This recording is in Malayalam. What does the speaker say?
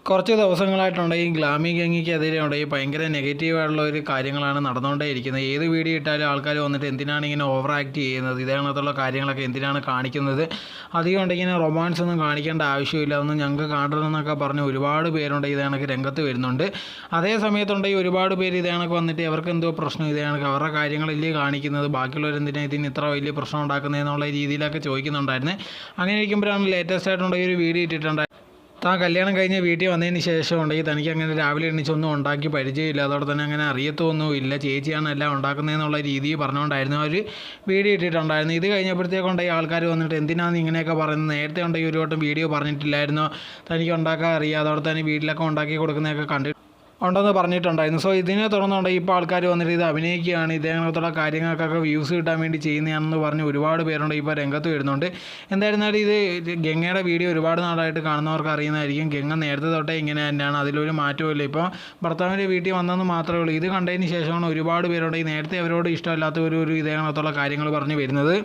കുറച്ച് ദിവസങ്ങളായിട്ടുണ്ട് ഈ ഗ്ലാമി ഗംഗയ്ക്കെതിരെ ഉണ്ട് ഈ ഭയങ്കര നെഗറ്റീവായിട്ടുള്ള ഒരു കാര്യങ്ങളാണ് നടന്നുകൊണ്ടേയിരിക്കുന്നത്. ഏത് വീഡിയോ ഇട്ടാലും ആൾക്കാർ വന്നിട്ട് എന്തിനാണ് ഇങ്ങനെ ഓവർ ആക്ട് ചെയ്യുന്നത്, ഇതേകണക്കുള്ള കാര്യങ്ങളൊക്കെ എന്തിനാണ് കാണിക്കുന്നത്, അധികം ഉണ്ട് ഇങ്ങനെ റൊമാൻസ് ഒന്നും കാണിക്കേണ്ട ആവശ്യമില്ല, ഒന്നും ഞങ്ങൾക്ക് കാണണമെന്നൊക്കെ പറഞ്ഞ് ഒരുപാട് പേരുണ്ട് ഇതേ കണക്ക് രംഗത്ത് വരുന്നുണ്ട്. അതേ സമയത്തുണ്ടെങ്കിൽ ഒരുപാട് പേര് ഇതേ കണക്ക് വന്നിട്ട് അവർക്ക് എന്തോ പ്രശ്നം, ഇതേ കണക്ക് അവരുടെ കാര്യങ്ങളില്ലേ കാണിക്കുന്നത്, ബാക്കിയുള്ളവരെന്തിനാണ് ഇതിന് ഇത്ര വലിയ പ്രശ്നം ഉണ്ടാക്കുന്നതെന്നുള്ള രീതിയിലൊക്കെ ചോദിക്കുന്നുണ്ടായിരുന്നു. അങ്ങനെ ഇരിക്കുമ്പോഴാണ് ലേറ്റസ്റ്റ് ആയിട്ടുണ്ടെങ്കിൽ ഒരു വീഡിയോ ഇട്ടിട്ടുണ്ടായിരുന്നു. താൻ കല്യാണം കഴിഞ്ഞ് വീട്ടിൽ വന്നതിന് ശേഷം ഉണ്ടെങ്കിൽ തനിക്ക് അങ്ങനെ രാവിലെ എണീച്ചൊന്നും ഉണ്ടാക്കി പരിചയമില്ല, അതോടെ തന്നെ അങ്ങനെ അറിയത്തൊന്നുമില്ല, ചേച്ചിയാണ് എല്ലാം ഉണ്ടാക്കുന്നതെന്നുള്ള രീതിയിൽ പറഞ്ഞുകൊണ്ടായിരുന്നു ഒരു വീഡിയോ ഇട്ടിട്ടുണ്ടായിരുന്നു. ഇത് കഴിഞ്ഞപ്പോഴത്തേക്കുണ്ടെങ്കിൽ ആൾക്കാർ വന്നിട്ട് എന്തിനാണ് ഇങ്ങനെയൊക്കെ പറയുന്നത്, നേരത്തെ ഉണ്ടെങ്കിൽ ഒരു വട്ടം വീഡിയോ പറഞ്ഞിട്ടില്ലായിരുന്നോ, തനിക്ക് ഉണ്ടാക്കാൻ അറിയാം, അതോടെ തന്നെ വീട്ടിലൊക്കെ ഉണ്ടാക്കി കൊടുക്കുന്നതൊക്കെ കണ്ടിട്ട് ഉണ്ടെന്ന് പറഞ്ഞിട്ടുണ്ടായിരുന്നു. സോ ഇതിനെ തുടർന്നുണ്ടെങ്കിൽ ഇപ്പോൾ ആൾക്കാർ വന്നിട്ട് ഇത് അഭിനയിക്കുകയാണ്, ഇതേപോലത്തുള്ള കാര്യങ്ങൾക്കൊക്കെ വ്യൂസ് കിട്ടാൻ വേണ്ടി ചെയ്യുന്നതാണെന്ന് പറഞ്ഞ് ഒരുപാട് പേരുണ്ട് ഇപ്പോൾ രംഗത്ത് വരുന്നുണ്ട്. എന്തായിരുന്നാലും ഇത് ഗംഗയുടെ വീഡിയോ ഒരുപാട് നാളായിട്ട് കാണുന്നവർക്ക് അറിയുന്നതായിരിക്കും. ഗംഗ നേരത്തെ തൊട്ടേ ഇങ്ങനെ തന്നെയാണ്, അതിലൊരു മാറ്റമില്ല. ഇപ്പോൾ ഭർത്താവിൻ്റെ വീട്ടിൽ വന്നതെന്ന് മാത്രമേ ഉള്ളൂ. ഇത് കണ്ടതിന് ശേഷമാണ് ഒരുപാട് പേരുണ്ട് ഈ നേരത്തെ അവരോട് ഇഷ്ടമല്ലാത്ത ഒരു ഇതേപോലത്തുള്ള കാര്യങ്ങൾ പറഞ്ഞ് വരുന്നത്.